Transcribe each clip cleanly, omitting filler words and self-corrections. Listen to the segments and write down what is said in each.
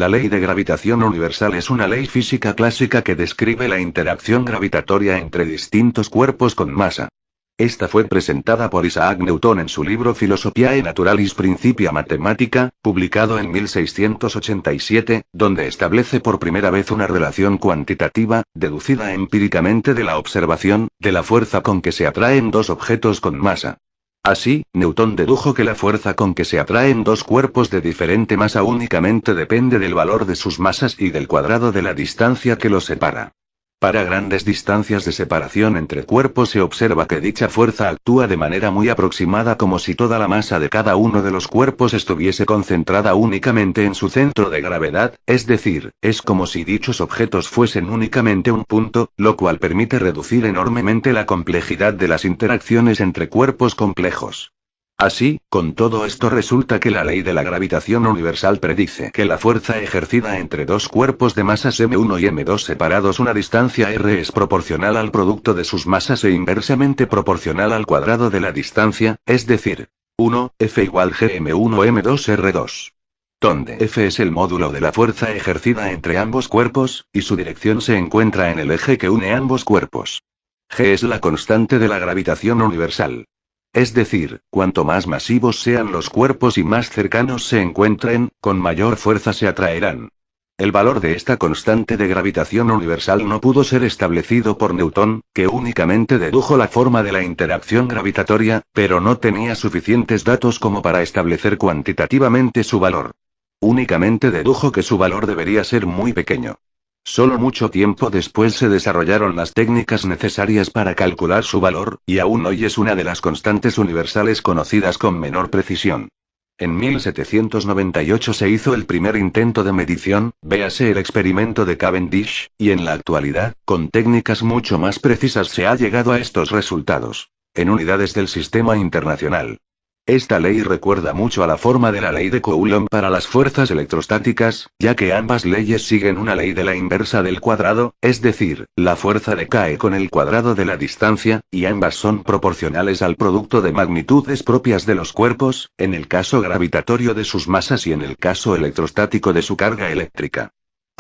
La ley de gravitación universal es una ley física clásica que describe la interacción gravitatoria entre distintos cuerpos con masa. Esta fue presentada por Isaac Newton en su libro Philosophiae Naturalis Principia Mathematica, publicado en 1687, donde establece por primera vez una relación cuantitativa, deducida empíricamente de la observación, de la fuerza con que se atraen dos objetos con masa. Así, Newton dedujo que la fuerza con que se atraen dos cuerpos de diferente masa únicamente depende del valor de sus masas y del cuadrado de la distancia que los separa. Para grandes distancias de separación entre cuerpos se observa que dicha fuerza actúa de manera muy aproximada, como si toda la masa de cada uno de los cuerpos estuviese concentrada únicamente en su centro de gravedad, es decir, es como si dichos objetos fuesen únicamente un punto, lo cual permite reducir enormemente la complejidad de las interacciones entre cuerpos complejos. Así, con todo esto resulta que la ley de la gravitación universal predice que la fuerza ejercida entre dos cuerpos de masas m1 y m2 separados una distancia r es proporcional al producto de sus masas e inversamente proporcional al cuadrado de la distancia, es decir, 1, F igual gm1 m2 r2. Donde F es el módulo de la fuerza ejercida entre ambos cuerpos, y su dirección se encuentra en el eje que une ambos cuerpos. G es la constante de la gravitación universal. Es decir, cuanto más masivos sean los cuerpos y más cercanos se encuentren, con mayor fuerza se atraerán. El valor de esta constante de gravitación universal no pudo ser establecido por Newton, que únicamente dedujo la forma de la interacción gravitatoria, pero no tenía suficientes datos como para establecer cuantitativamente su valor. Únicamente dedujo que su valor debería ser muy pequeño. Solo mucho tiempo después se desarrollaron las técnicas necesarias para calcular su valor, y aún hoy es una de las constantes universales conocidas con menor precisión. En 1798 se hizo el primer intento de medición, véase el experimento de Cavendish, y en la actualidad, con técnicas mucho más precisas se ha llegado a estos resultados, en unidades del sistema internacional. Esta ley recuerda mucho a la forma de la ley de Coulomb para las fuerzas electrostáticas, ya que ambas leyes siguen una ley de la inversa del cuadrado, es decir, la fuerza decae con el cuadrado de la distancia, y ambas son proporcionales al producto de magnitudes propias de los cuerpos, en el caso gravitatorio de sus masas y en el caso electrostático de su carga eléctrica.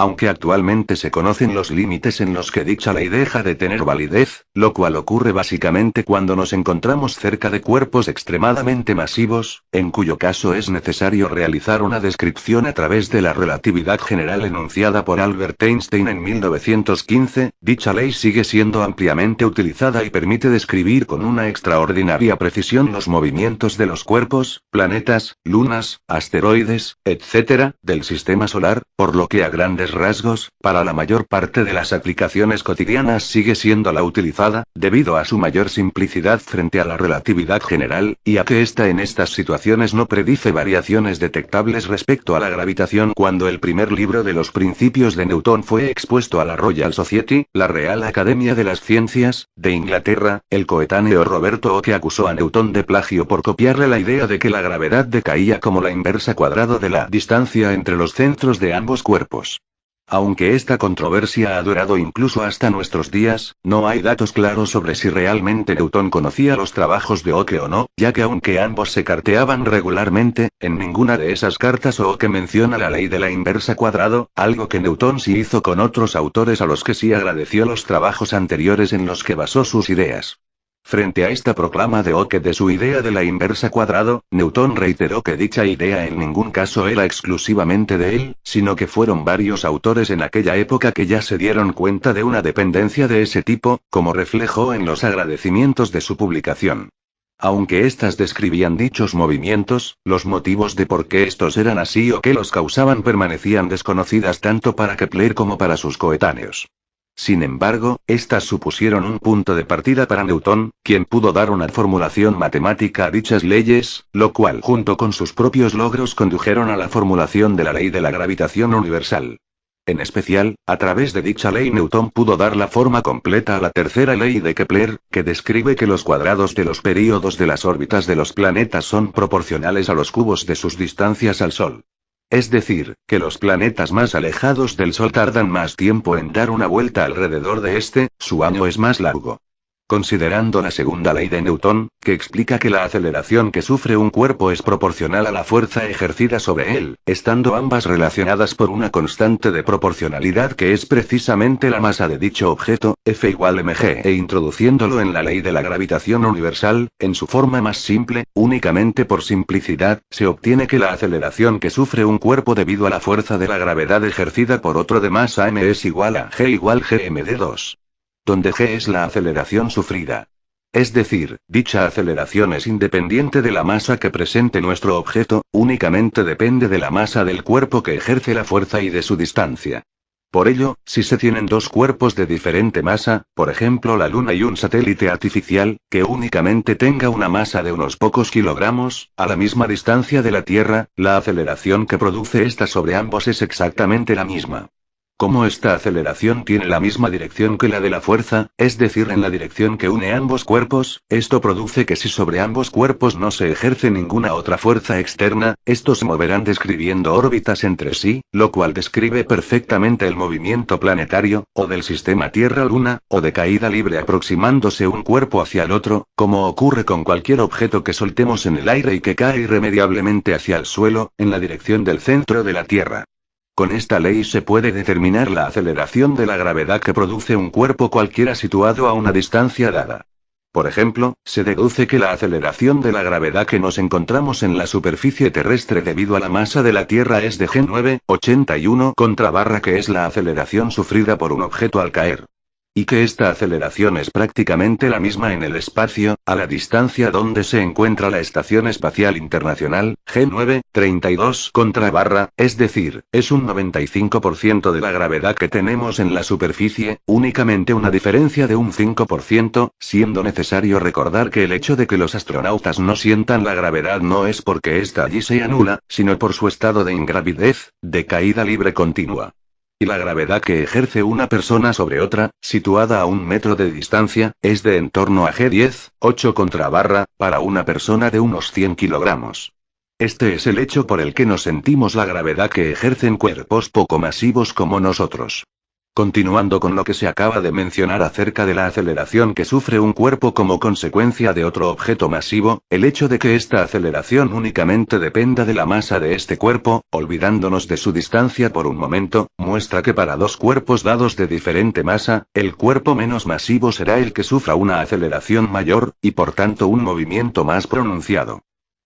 Aunque actualmente se conocen los límites en los que dicha ley deja de tener validez, lo cual ocurre básicamente cuando nos encontramos cerca de cuerpos extremadamente masivos, en cuyo caso es necesario realizar una descripción a través de la relatividad general enunciada por Albert Einstein en 1915, dicha ley sigue siendo ampliamente utilizada y permite describir con una extraordinaria precisión los movimientos de los cuerpos, planetas, lunas, asteroides, etc., del sistema solar, por lo que a grandes rasgos, para la mayor parte de las aplicaciones cotidianas sigue siendo la utilizada, debido a su mayor simplicidad frente a la relatividad general, y a que ésta en estas situaciones no predice variaciones detectables respecto a la gravitación. Cuando el primer libro de los principios de Newton fue expuesto a la Royal Society, la Real Academia de las Ciencias, de Inglaterra, el coetáneo Roberto Oke acusó a Newton de plagio por copiarle la idea de que la gravedad decaía como la inversa cuadrado de la distancia entre los centros de ambos cuerpos. Aunque esta controversia ha durado incluso hasta nuestros días, no hay datos claros sobre si realmente Newton conocía los trabajos de Oke o no, ya que aunque ambos se carteaban regularmente, en ninguna de esas cartas Oke menciona la ley de la inversa cuadrado, algo que Newton sí hizo con otros autores a los que sí agradeció los trabajos anteriores en los que basó sus ideas. Frente a esta proclama de Oke de su idea de la inversa cuadrado, Newton reiteró que dicha idea en ningún caso era exclusivamente de él, sino que fueron varios autores en aquella época que ya se dieron cuenta de una dependencia de ese tipo, como reflejó en los agradecimientos de su publicación. Aunque éstas describían dichos movimientos, los motivos de por qué estos eran así o qué los causaban permanecían desconocidas tanto para Kepler como para sus coetáneos. Sin embargo, estas supusieron un punto de partida para Newton, quien pudo dar una formulación matemática a dichas leyes, lo cual junto con sus propios logros condujeron a la formulación de la ley de la gravitación universal. En especial, a través de dicha ley Newton pudo dar la forma completa a la tercera ley de Kepler, que describe que los cuadrados de los períodos de las órbitas de los planetas son proporcionales a los cubos de sus distancias al Sol. Es decir, que los planetas más alejados del Sol tardan más tiempo en dar una vuelta alrededor de este, su año es más largo. Considerando la segunda ley de Newton, que explica que la aceleración que sufre un cuerpo es proporcional a la fuerza ejercida sobre él, estando ambas relacionadas por una constante de proporcionalidad que es precisamente la masa de dicho objeto, F igual mg, e introduciéndolo en la ley de la gravitación universal, en su forma más simple, únicamente por simplicidad, se obtiene que la aceleración que sufre un cuerpo debido a la fuerza de la gravedad ejercida por otro de masa m es igual a g igual gmd2. Donde g es la aceleración sufrida. Es decir, dicha aceleración es independiente de la masa que presente nuestro objeto, únicamente depende de la masa del cuerpo que ejerce la fuerza y de su distancia. Por ello, si se tienen dos cuerpos de diferente masa, por ejemplo la Luna y un satélite artificial, que únicamente tenga una masa de unos pocos kilogramos, a la misma distancia de la Tierra, la aceleración que produce esta sobre ambos es exactamente la misma. Como esta aceleración tiene la misma dirección que la de la fuerza, es decir, en la dirección que une ambos cuerpos, esto produce que si sobre ambos cuerpos no se ejerce ninguna otra fuerza externa, estos se moverán describiendo órbitas entre sí, lo cual describe perfectamente el movimiento planetario, o del sistema Tierra-Luna, o de caída libre aproximándose un cuerpo hacia el otro, como ocurre con cualquier objeto que soltemos en el aire y que cae irremediablemente hacia el suelo, en la dirección del centro de la Tierra. Con esta ley se puede determinar la aceleración de la gravedad que produce un cuerpo cualquiera situado a una distancia dada. Por ejemplo, se deduce que la aceleración de la gravedad que nos encontramos en la superficie terrestre debido a la masa de la Tierra es de g9,81 contra barra, que es la aceleración sufrida por un objeto al caer. Y que esta aceleración es prácticamente la misma en el espacio, a la distancia donde se encuentra la Estación Espacial Internacional, g9,32 contra barra, es decir, es un 95% de la gravedad que tenemos en la superficie, únicamente una diferencia de un 5%, siendo necesario recordar que el hecho de que los astronautas no sientan la gravedad no es porque ésta allí sea nula, sino por su estado de ingravidez, de caída libre continua. Y la gravedad que ejerce una persona sobre otra, situada a 1 metro de distancia, es de en torno a g10,8 contra barra, para una persona de unos 100 kilogramos. Este es el hecho por el que nos sentimos la gravedad que ejercen cuerpos poco masivos como nosotros. Continuando con lo que se acaba de mencionar acerca de la aceleración que sufre un cuerpo como consecuencia de otro objeto masivo, el hecho de que esta aceleración únicamente dependa de la masa de este cuerpo, olvidándonos de su distancia por un momento, muestra que para dos cuerpos dados de diferente masa, el cuerpo menos masivo será el que sufra una aceleración mayor, y por tanto un movimiento más pronunciado.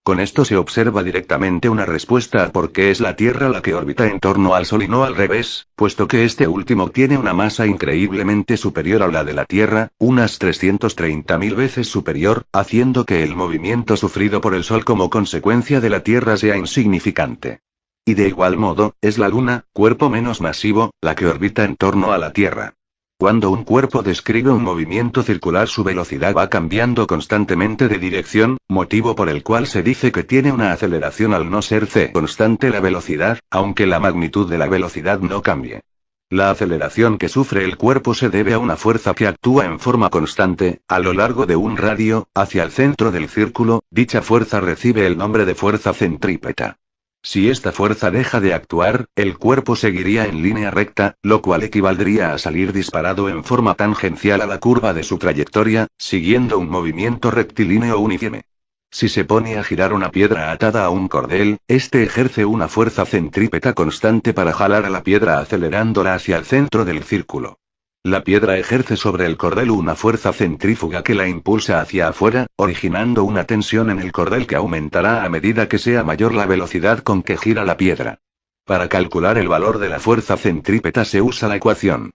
Con esto se observa directamente una respuesta a por qué es la Tierra la que orbita en torno al Sol y no al revés, puesto que este último tiene una masa increíblemente superior a la de la Tierra, unas 330.000 veces superior, haciendo que el movimiento sufrido por el Sol como consecuencia de la Tierra sea insignificante. Y de igual modo, es la Luna, cuerpo menos masivo, la que orbita en torno a la Tierra. Cuando un cuerpo describe un movimiento circular, su velocidad va cambiando constantemente de dirección, motivo por el cual se dice que tiene una aceleración al no ser c constante la velocidad, aunque la magnitud de la velocidad no cambie. La aceleración que sufre el cuerpo se debe a una fuerza que actúa en forma constante, a lo largo de un radio, hacia el centro del círculo. Dicha fuerza recibe el nombre de fuerza centrípeta. Si esta fuerza deja de actuar, el cuerpo seguiría en línea recta, lo cual equivaldría a salir disparado en forma tangencial a la curva de su trayectoria, siguiendo un movimiento rectilíneo uniforme. Si se pone a girar una piedra atada a un cordel, este ejerce una fuerza centrípeta constante para jalar a la piedra acelerándola hacia el centro del círculo. La piedra ejerce sobre el cordel una fuerza centrífuga que la impulsa hacia afuera, originando una tensión en el cordel que aumentará a medida que sea mayor la velocidad con que gira la piedra. Para calcular el valor de la fuerza centrípeta se usa la ecuación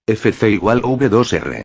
Fc igual V2R.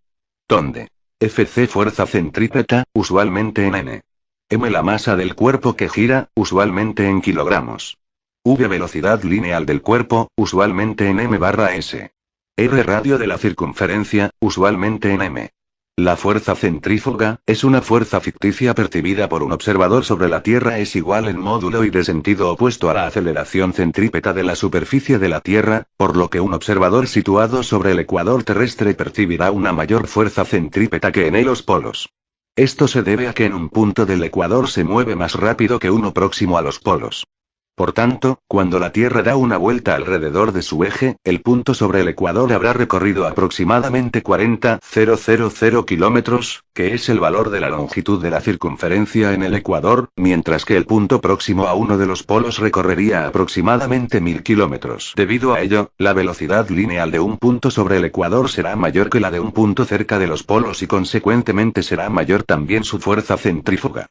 Donde Fc fuerza centrípeta, usualmente en N. M la masa del cuerpo que gira, usualmente en kilogramos. V velocidad lineal del cuerpo, usualmente en m/s. R radio de la circunferencia, usualmente en m. La fuerza centrífuga, es una fuerza ficticia percibida por un observador sobre la Tierra, es igual en módulo y de sentido opuesto a la aceleración centrípeta de la superficie de la Tierra, por lo que un observador situado sobre el ecuador terrestre percibirá una mayor fuerza centrípeta que en los polos. Esto se debe a que en un punto del ecuador se mueve más rápido que uno próximo a los polos. Por tanto, cuando la Tierra da una vuelta alrededor de su eje, el punto sobre el ecuador habrá recorrido aproximadamente 40,000 kilómetros, que es el valor de la longitud de la circunferencia en el ecuador, mientras que el punto próximo a uno de los polos recorrería aproximadamente 1000 kilómetros. Debido a ello, la velocidad lineal de un punto sobre el ecuador será mayor que la de un punto cerca de los polos y consecuentemente será mayor también su fuerza centrífuga.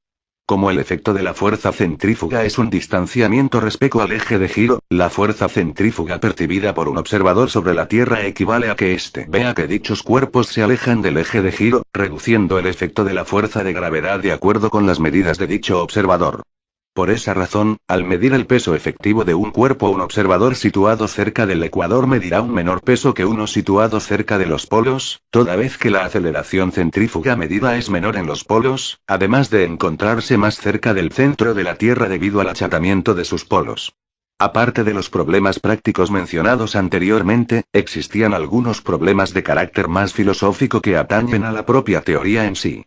Como el efecto de la fuerza centrífuga es un distanciamiento respecto al eje de giro, la fuerza centrífuga percibida por un observador sobre la Tierra equivale a que éste vea que dichos cuerpos se alejan del eje de giro, reduciendo el efecto de la fuerza de gravedad de acuerdo con las medidas de dicho observador. Por esa razón, al medir el peso efectivo de un cuerpo, un observador situado cerca del ecuador medirá un menor peso que uno situado cerca de los polos, toda vez que la aceleración centrífuga medida es menor en los polos, además de encontrarse más cerca del centro de la Tierra debido al achatamiento de sus polos. Aparte de los problemas prácticos mencionados anteriormente, existían algunos problemas de carácter más filosófico que atañen a la propia teoría en sí.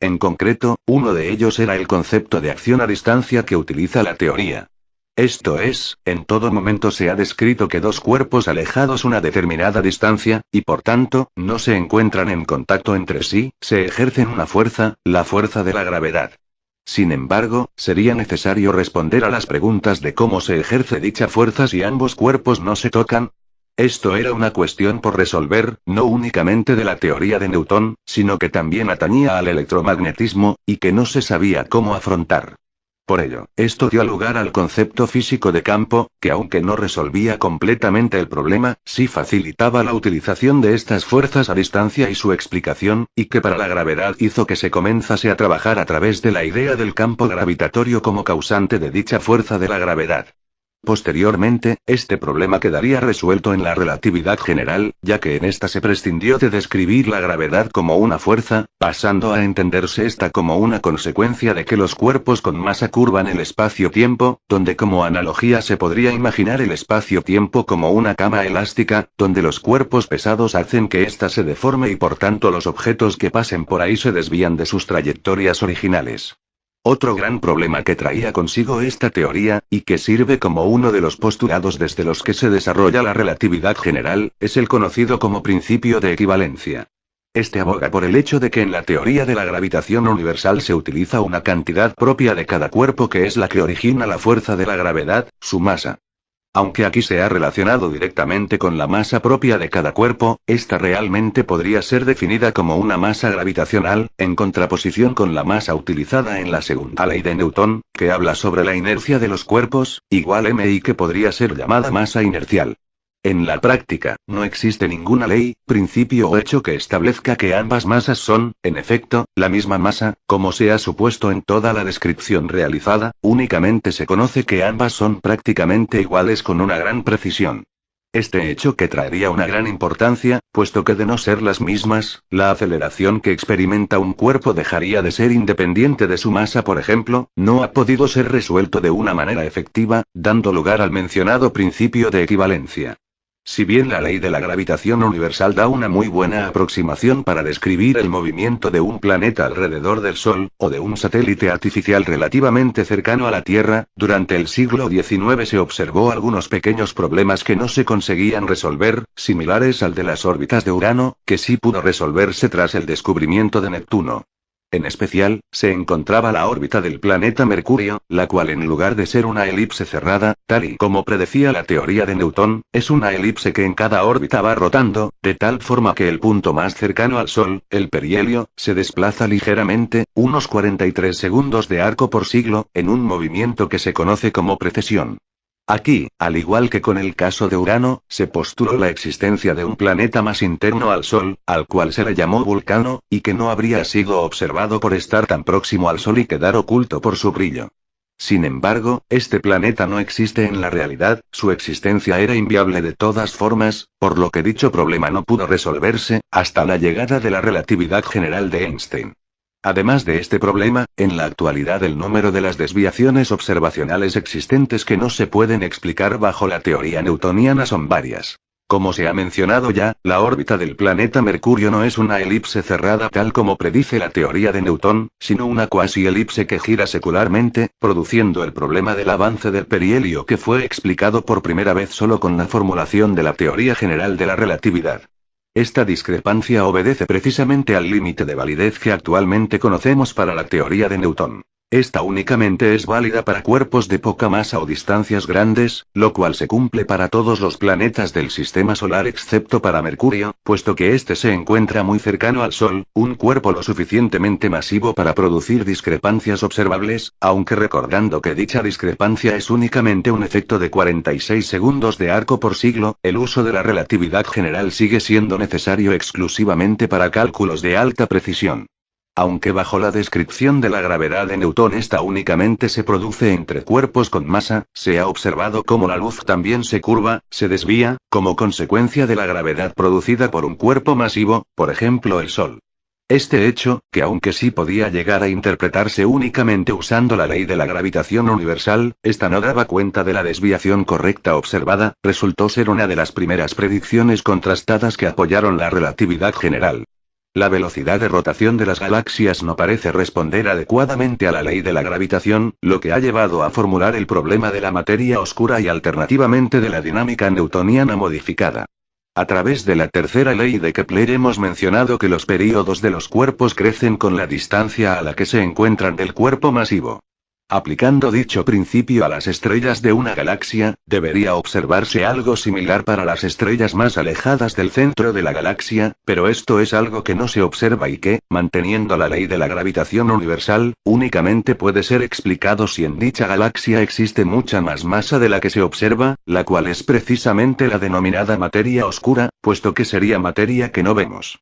En concreto, uno de ellos era el concepto de acción a distancia que utiliza la teoría. Esto es, en todo momento se ha descrito que dos cuerpos alejados una determinada distancia, y por tanto, no se encuentran en contacto entre sí, se ejercen una fuerza, la fuerza de la gravedad. Sin embargo, sería necesario responder a las preguntas de cómo se ejerce dicha fuerza si ambos cuerpos no se tocan. Esto era una cuestión por resolver, no únicamente de la teoría de Newton, sino que también atañía al electromagnetismo, y que no se sabía cómo afrontar. Por ello, esto dio lugar al concepto físico de campo, que aunque no resolvía completamente el problema, sí facilitaba la utilización de estas fuerzas a distancia y su explicación, y que para la gravedad hizo que se comenzase a trabajar a través de la idea del campo gravitatorio como causante de dicha fuerza de la gravedad. Posteriormente, este problema quedaría resuelto en la relatividad general, ya que en esta se prescindió de describir la gravedad como una fuerza, pasando a entenderse esta como una consecuencia de que los cuerpos con masa curvan el espacio-tiempo, donde como analogía se podría imaginar el espacio-tiempo como una cama elástica, donde los cuerpos pesados hacen que ésta se deforme y por tanto los objetos que pasen por ahí se desvían de sus trayectorias originales. Otro gran problema que traía consigo esta teoría, y que sirve como uno de los postulados desde los que se desarrolla la relatividad general, es el conocido como principio de equivalencia. Este aboga por el hecho de que en la teoría de la gravitación universal se utiliza una cantidad propia de cada cuerpo que es la que origina la fuerza de la gravedad, su masa. Aunque aquí se ha relacionado directamente con la masa propia de cada cuerpo, esta realmente podría ser definida como una masa gravitacional, en contraposición con la masa utilizada en la segunda ley de Newton, que habla sobre la inercia de los cuerpos, igual m y que podría ser llamada masa inercial. En la práctica, no existe ninguna ley, principio o hecho que establezca que ambas masas son, en efecto, la misma masa, como se ha supuesto en toda la descripción realizada, únicamente se conoce que ambas son prácticamente iguales con una gran precisión. Este hecho que traería una gran importancia, puesto que de no ser las mismas, la aceleración que experimenta un cuerpo dejaría de ser independiente de su masa, por ejemplo, no ha podido ser resuelto de una manera efectiva, dando lugar al mencionado principio de equivalencia. Si bien la ley de la gravitación universal da una muy buena aproximación para describir el movimiento de un planeta alrededor del Sol, o de un satélite artificial relativamente cercano a la Tierra, durante el siglo XIX se observó algunos pequeños problemas que no se conseguían resolver, similares al de las órbitas de Urano, que sí pudo resolverse tras el descubrimiento de Neptuno. En especial, se encontraba la órbita del planeta Mercurio, la cual en lugar de ser una elipse cerrada, tal y como predecía la teoría de Newton, es una elipse que en cada órbita va rotando, de tal forma que el punto más cercano al Sol, el perihelio, se desplaza ligeramente, unos 43 segundos de arco por siglo, en un movimiento que se conoce como precesión. Aquí, al igual que con el caso de Urano, se postuló la existencia de un planeta más interno al Sol, al cual se le llamó Vulcano, y que no habría sido observado por estar tan próximo al Sol y quedar oculto por su brillo. Sin embargo, este planeta no existe en la realidad, su existencia era inviable de todas formas, por lo que dicho problema no pudo resolverse, hasta la llegada de la relatividad general de Einstein. Además de este problema, en la actualidad el número de las desviaciones observacionales existentes que no se pueden explicar bajo la teoría newtoniana son varias. Como se ha mencionado ya, la órbita del planeta Mercurio no es una elipse cerrada tal como predice la teoría de Newton, sino una cuasi-elipse que gira secularmente, produciendo el problema del avance del perihelio que fue explicado por primera vez solo con la formulación de la teoría general de la relatividad. Esta discrepancia obedece precisamente al límite de validez que actualmente conocemos para la teoría de Newton. Esta únicamente es válida para cuerpos de poca masa o distancias grandes, lo cual se cumple para todos los planetas del sistema solar excepto para Mercurio, puesto que éste se encuentra muy cercano al Sol, un cuerpo lo suficientemente masivo para producir discrepancias observables, aunque recordando que dicha discrepancia es únicamente un efecto de 46 segundos de arco por siglo, el uso de la relatividad general sigue siendo necesario exclusivamente para cálculos de alta precisión. Aunque bajo la descripción de la gravedad de Newton esta únicamente se produce entre cuerpos con masa, se ha observado cómo la luz también se curva, se desvía, como consecuencia de la gravedad producida por un cuerpo masivo, por ejemplo el Sol. Este hecho, que aunque sí podía llegar a interpretarse únicamente usando la ley de la gravitación universal, esta no daba cuenta de la desviación correcta observada, resultó ser una de las primeras predicciones contrastadas que apoyaron la relatividad general. La velocidad de rotación de las galaxias no parece responder adecuadamente a la ley de la gravitación, lo que ha llevado a formular el problema de la materia oscura y alternativamente de la dinámica newtoniana modificada. A través de la tercera ley de Kepler hemos mencionado que los períodos de los cuerpos crecen con la distancia a la que se encuentran del cuerpo masivo. Aplicando dicho principio a las estrellas de una galaxia, debería observarse algo similar para las estrellas más alejadas del centro de la galaxia, pero esto es algo que no se observa y que, manteniendo la ley de la gravitación universal, únicamente puede ser explicado si en dicha galaxia existe mucha más masa de la que se observa, la cual es precisamente la denominada materia oscura, puesto que sería materia que no vemos.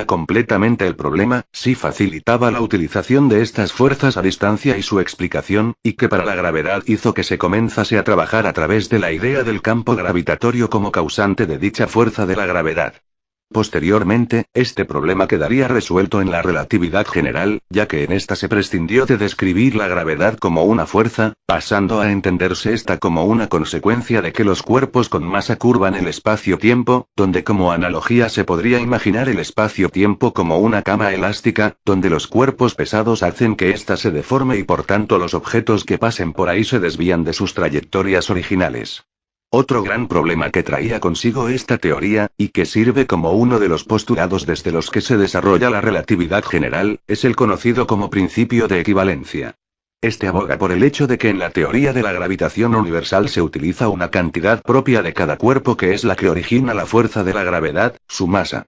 Completamente el problema, si facilitaba la utilización de estas fuerzas a distancia y su explicación, y que para la gravedad hizo que se comenzase a trabajar a través de la idea del campo gravitatorio como causante de dicha fuerza de la gravedad. Posteriormente, este problema quedaría resuelto en la relatividad general, ya que en esta se prescindió de describir la gravedad como una fuerza, pasando a entenderse esta como una consecuencia de que los cuerpos con masa curvan el espacio-tiempo, donde como analogía se podría imaginar el espacio-tiempo como una cama elástica, donde los cuerpos pesados hacen que ésta se deforme y por tanto los objetos que pasen por ahí se desvían de sus trayectorias originales. Otro gran problema que traía consigo esta teoría, y que sirve como uno de los postulados desde los que se desarrolla la relatividad general, es el conocido como principio de equivalencia. Este aboga por el hecho de que en la teoría de la gravitación universal se utiliza una cantidad propia de cada cuerpo que es la que origina la fuerza de la gravedad, su masa.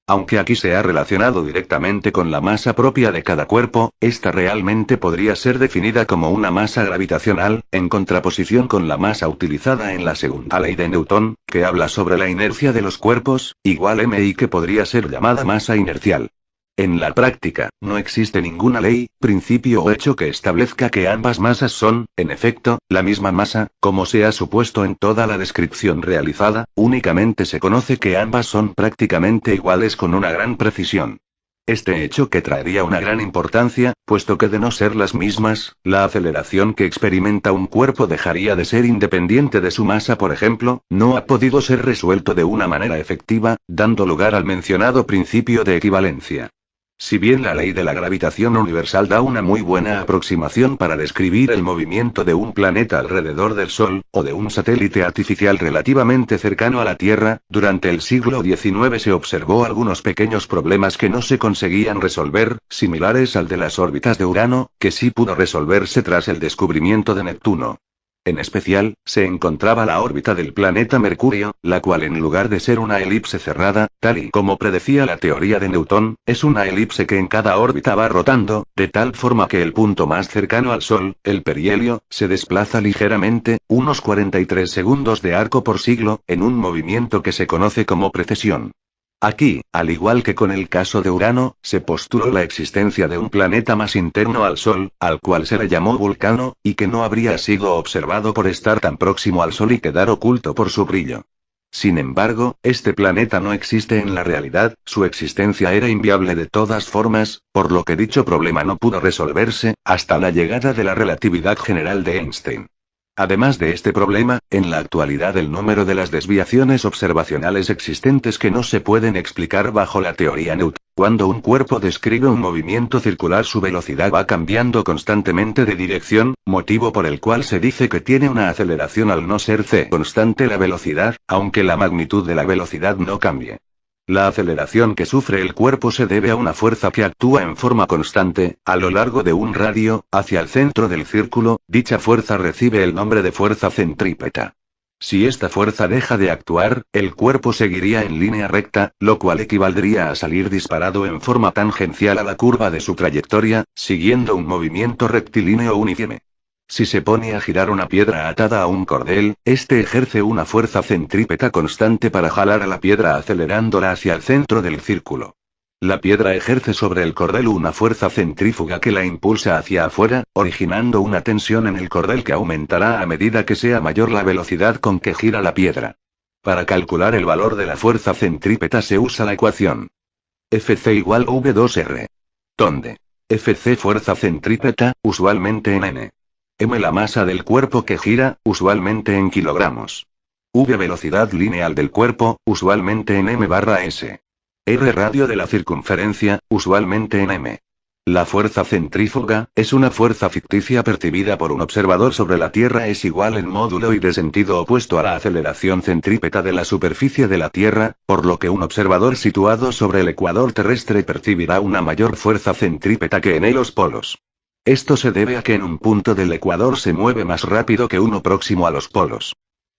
Aunque aquí se ha relacionado directamente con la masa propia de cada cuerpo, esta realmente podría ser definida como una masa gravitacional, en contraposición con la masa utilizada en la segunda ley de Newton, que habla sobre la inercia de los cuerpos, igual m y que podría ser llamada masa inercial. En la práctica, no existe ninguna ley, principio o hecho que establezca que ambas masas son, en efecto, la misma masa, como se ha supuesto en toda la descripción realizada, únicamente se conoce que ambas son prácticamente iguales con una gran precisión. Este hecho que traería una gran importancia, puesto que de no ser las mismas, la aceleración que experimenta un cuerpo dejaría de ser independiente de su masa, por ejemplo, no ha podido ser resuelto de una manera efectiva, dando lugar al mencionado principio de equivalencia. Si bien la ley de la gravitación universal da una muy buena aproximación para describir el movimiento de un planeta alrededor del Sol, o de un satélite artificial relativamente cercano a la Tierra, durante el siglo XIX se observó algunos pequeños problemas que no se conseguían resolver, similares al de las órbitas de Urano, que sí pudo resolverse tras el descubrimiento de Neptuno. En especial, se encontraba la órbita del planeta Mercurio, la cual en lugar de ser una elipse cerrada, tal y como predecía la teoría de Newton, es una elipse que en cada órbita va rotando, de tal forma que el punto más cercano al Sol, el perihelio, se desplaza ligeramente, unos 43 segundos de arco por siglo, en un movimiento que se conoce como precesión. Aquí, al igual que con el caso de Urano, se postuló la existencia de un planeta más interno al Sol, al cual se le llamó Vulcano, y que no habría sido observado por estar tan próximo al Sol y quedar oculto por su brillo. Sin embargo, este planeta no existe en la realidad, su existencia era inviable de todas formas, por lo que dicho problema no pudo resolverse, hasta la llegada de la relatividad general de Einstein. Además de este problema, en la actualidad el número de las desviaciones observacionales existentes que no se pueden explicar bajo la teoría Newton. Cuando un cuerpo describe un movimiento circular, su velocidad va cambiando constantemente de dirección, motivo por el cual se dice que tiene una aceleración al no ser c constante la velocidad, aunque la magnitud de la velocidad no cambie. La aceleración que sufre el cuerpo se debe a una fuerza que actúa en forma constante, a lo largo de un radio, hacia el centro del círculo. Dicha fuerza recibe el nombre de fuerza centrípeta. Si esta fuerza deja de actuar, el cuerpo seguiría en línea recta, lo cual equivaldría a salir disparado en forma tangencial a la curva de su trayectoria, siguiendo un movimiento rectilíneo uniforme. Si se pone a girar una piedra atada a un cordel, este ejerce una fuerza centrípeta constante para jalar a la piedra acelerándola hacia el centro del círculo. La piedra ejerce sobre el cordel una fuerza centrífuga que la impulsa hacia afuera, originando una tensión en el cordel que aumentará a medida que sea mayor la velocidad con que gira la piedra. Para calcular el valor de la fuerza centrípeta se usa la ecuación Fc igual V2R. Donde Fc fuerza centrípeta, usualmente en N. M la masa del cuerpo que gira, usualmente en kilogramos. V velocidad lineal del cuerpo, usualmente en m/s. R radio de la circunferencia, usualmente en m. La fuerza centrífuga, es una fuerza ficticia percibida por un observador sobre la Tierra, es igual en módulo y de sentido opuesto a la aceleración centrípeta de la superficie de la Tierra, por lo que un observador situado sobre el ecuador terrestre percibirá una mayor fuerza centrípeta que en los polos. Esto se debe a que en un punto del ecuador se mueve más rápido que uno próximo a los polos.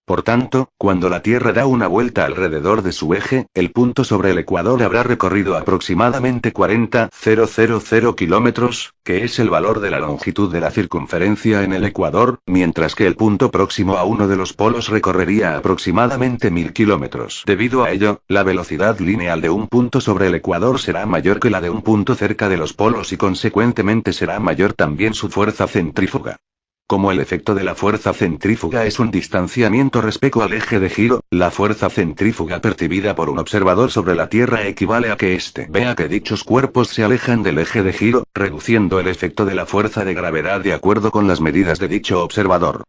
Por tanto, cuando la Tierra da una vuelta alrededor de su eje, el punto sobre el ecuador habrá recorrido aproximadamente 40,000 kilómetros, que es el valor de la longitud de la circunferencia en el ecuador, mientras que el punto próximo a uno de los polos recorrería aproximadamente 1000 kilómetros. Debido a ello, la velocidad lineal de un punto sobre el ecuador será mayor que la de un punto cerca de los polos y consecuentemente será mayor también su fuerza centrífuga. Como el efecto de la fuerza centrífuga es un distanciamiento respecto al eje de giro, la fuerza centrífuga percibida por un observador sobre la Tierra equivale a que éste vea que dichos cuerpos se alejan del eje de giro, reduciendo el efecto de la fuerza de gravedad de acuerdo con las medidas de dicho observador.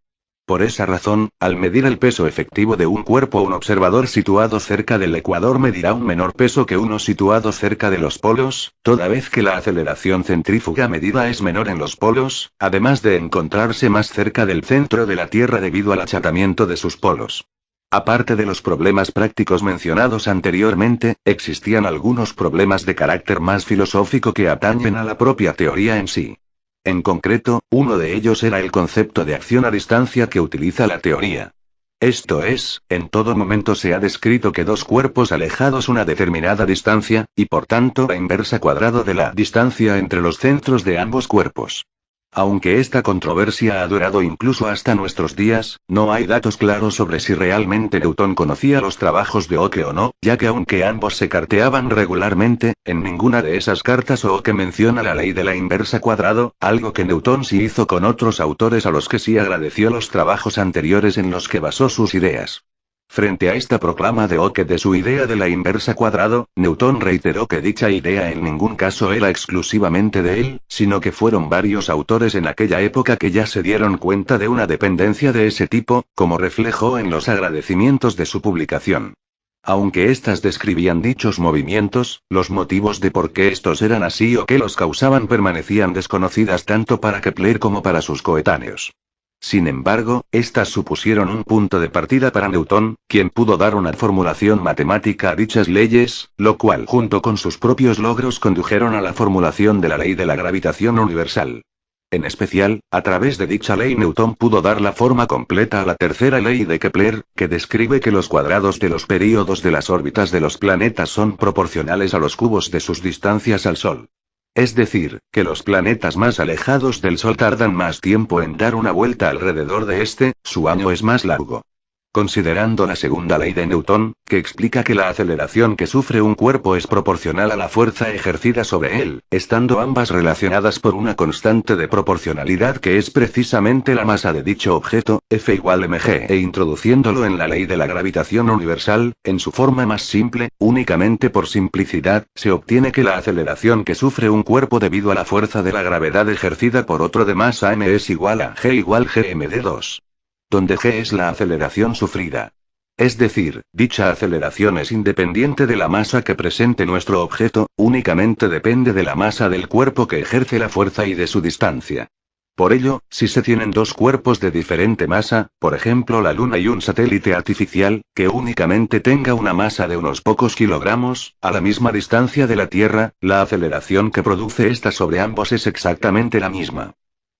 Por esa razón, al medir el peso efectivo de un cuerpo, un observador situado cerca del ecuador medirá un menor peso que uno situado cerca de los polos, toda vez que la aceleración centrífuga medida es menor en los polos, además de encontrarse más cerca del centro de la Tierra debido al achatamiento de sus polos. Aparte de los problemas prácticos mencionados anteriormente, existían algunos problemas de carácter más filosófico que atañen a la propia teoría en sí. En concreto, uno de ellos era el concepto de acción a distancia que utiliza la teoría. Esto es, en todo momento se ha descrito que dos cuerpos alejados una determinada distancia, y por tanto la inversa cuadrado de la distancia entre los centros de ambos cuerpos. Aunque esta controversia ha durado incluso hasta nuestros días, no hay datos claros sobre si realmente Newton conocía los trabajos de Oke o no, ya que aunque ambos se carteaban regularmente, en ninguna de esas cartas Oke menciona la ley de la inversa cuadrado, algo que Newton sí hizo con otros autores a los que sí agradeció los trabajos anteriores en los que basó sus ideas. Frente a esta proclama de Oke de su idea de la inversa cuadrado, Newton reiteró que dicha idea en ningún caso era exclusivamente de él, sino que fueron varios autores en aquella época que ya se dieron cuenta de una dependencia de ese tipo, como reflejó en los agradecimientos de su publicación. Aunque éstas describían dichos movimientos, los motivos de por qué estos eran así o qué los causaban permanecían desconocidas tanto para Kepler como para sus coetáneos. Sin embargo, estas supusieron un punto de partida para Newton, quien pudo dar una formulación matemática a dichas leyes, lo cual junto con sus propios logros condujeron a la formulación de la ley de la gravitación universal. En especial, a través de dicha ley Newton pudo dar la forma completa a la tercera ley de Kepler, que describe que los cuadrados de los períodos de las órbitas de los planetas son proporcionales a los cubos de sus distancias al Sol. Es decir, que los planetas más alejados del Sol tardan más tiempo en dar una vuelta alrededor de este, su año es más largo. Considerando la segunda ley de Newton, que explica que la aceleración que sufre un cuerpo es proporcional a la fuerza ejercida sobre él, estando ambas relacionadas por una constante de proporcionalidad que es precisamente la masa de dicho objeto, F igual mg, e introduciéndolo en la ley de la gravitación universal, en su forma más simple, únicamente por simplicidad, se obtiene que la aceleración que sufre un cuerpo debido a la fuerza de la gravedad ejercida por otro de masa m es igual a g igual gmd2. Donde g es la aceleración sufrida. Es decir, dicha aceleración es independiente de la masa que presente nuestro objeto, únicamente depende de la masa del cuerpo que ejerce la fuerza y de su distancia. Por ello, si se tienen dos cuerpos de diferente masa, por ejemplo la Luna y un satélite artificial, que únicamente tenga una masa de unos pocos kilogramos, a la misma distancia de la Tierra, la aceleración que produce esta sobre ambos es exactamente la misma.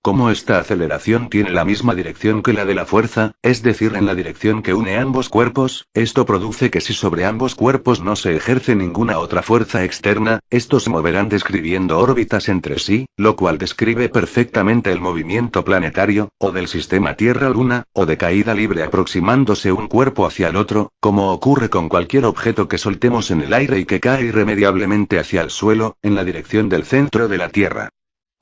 Como esta aceleración tiene la misma dirección que la de la fuerza, es decir, en la dirección que une ambos cuerpos, esto produce que si sobre ambos cuerpos no se ejerce ninguna otra fuerza externa, estos se moverán describiendo órbitas entre sí, lo cual describe perfectamente el movimiento planetario, o del sistema Tierra-Luna, o de caída libre aproximándose un cuerpo hacia el otro, como ocurre con cualquier objeto que soltemos en el aire y que cae irremediablemente hacia el suelo, en la dirección del centro de la Tierra.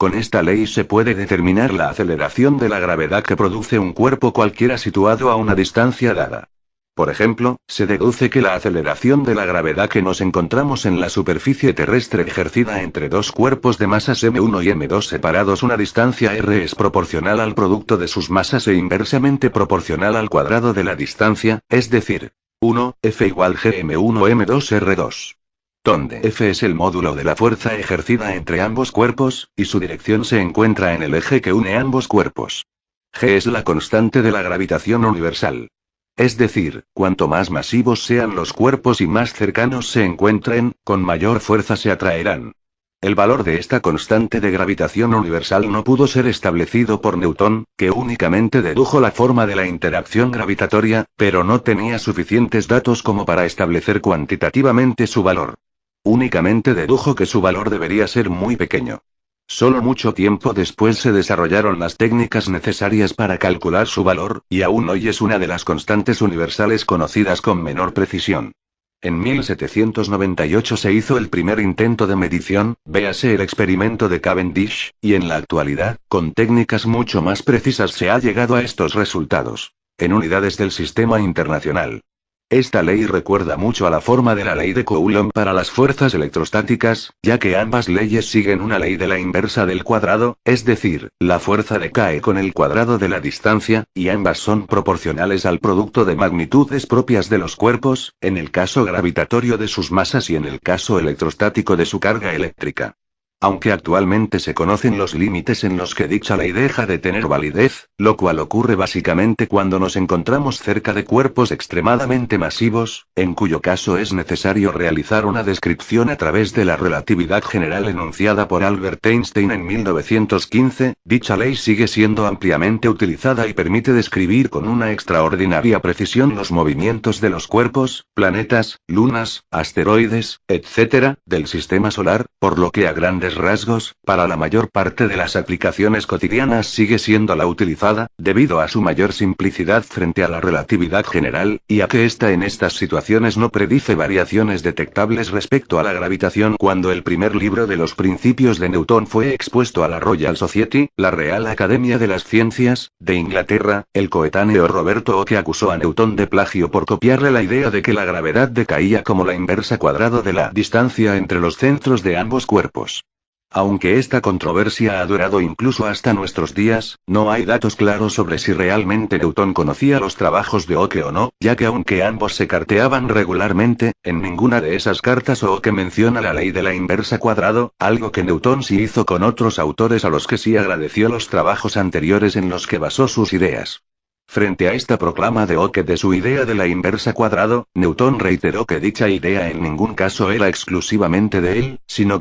Con esta ley se puede determinar la aceleración de la gravedad que produce un cuerpo cualquiera situado a una distancia dada. Por ejemplo, se deduce que la aceleración de la gravedad que nos encontramos en la superficie terrestre ejercida entre dos cuerpos de masas m1 y m2 separados una distancia r es proporcional al producto de sus masas e inversamente proporcional al cuadrado de la distancia, es decir, 1, F igual gm1 m2 r2. Donde F es el módulo de la fuerza ejercida entre ambos cuerpos, y su dirección se encuentra en el eje que une ambos cuerpos. G es la constante de la gravitación universal. Es decir, cuanto más masivos sean los cuerpos y más cercanos se encuentren, con mayor fuerza se atraerán. El valor de esta constante de gravitación universal no pudo ser establecido por Newton, que únicamente dedujo la forma de la interacción gravitatoria, pero no tenía suficientes datos como para establecer cuantitativamente su valor. Únicamente dedujo que su valor debería ser muy pequeño. Solo mucho tiempo después se desarrollaron las técnicas necesarias para calcular su valor, y aún hoy es una de las constantes universales conocidas con menor precisión. En 1798 se hizo el primer intento de medición, véase el experimento de Cavendish, y en la actualidad, con técnicas mucho más precisas se ha llegado a estos resultados. En unidades del sistema internacional. Esta ley recuerda mucho a la forma de la ley de Coulomb para las fuerzas electrostáticas, ya que ambas leyes siguen una ley de la inversa del cuadrado, es decir, la fuerza decae con el cuadrado de la distancia, y ambas son proporcionales al producto de magnitudes propias de los cuerpos, en el caso gravitatorio de sus masas y en el caso electrostático de su carga eléctrica. Aunque actualmente se conocen los límites en los que dicha ley deja de tener validez, lo cual ocurre básicamente cuando nos encontramos cerca de cuerpos extremadamente masivos, en cuyo caso es necesario realizar una descripción a través de la relatividad general enunciada por Albert Einstein en 1915, dicha ley sigue siendo ampliamente utilizada y permite describir con una extraordinaria precisión los movimientos de los cuerpos, planetas, lunas, asteroides, etc., del sistema solar, por lo que a grandes rasgos, para la mayor parte de las aplicaciones cotidianas sigue siendo la utilizada, debido a su mayor simplicidad frente a la relatividad general, y a que ésta en estas situaciones no predice variaciones detectables respecto a la gravitación. Cuando el primer libro de los principios de Newton fue expuesto a la Royal Society, la Real Academia de las Ciencias, de Inglaterra, el coetáneo Roberto Oke acusó a Newton de plagio por copiarle la idea de que la gravedad decaía como la inversa cuadrado de la distancia entre los centros de ambos cuerpos. Aunque esta controversia ha durado incluso hasta nuestros días, no hay datos claros sobre si realmente Newton conocía los trabajos de Oke o no, ya que aunque ambos se carteaban regularmente, en ninguna de esas cartas Oke menciona la ley de la inversa cuadrado, algo que Newton sí hizo con otros autores a los que sí agradeció los trabajos anteriores en los que basó sus ideas. Frente a esta proclama de Oke de su idea de la inversa cuadrado, Newton reiteró que dicha idea en ningún caso era exclusivamente de él, sino que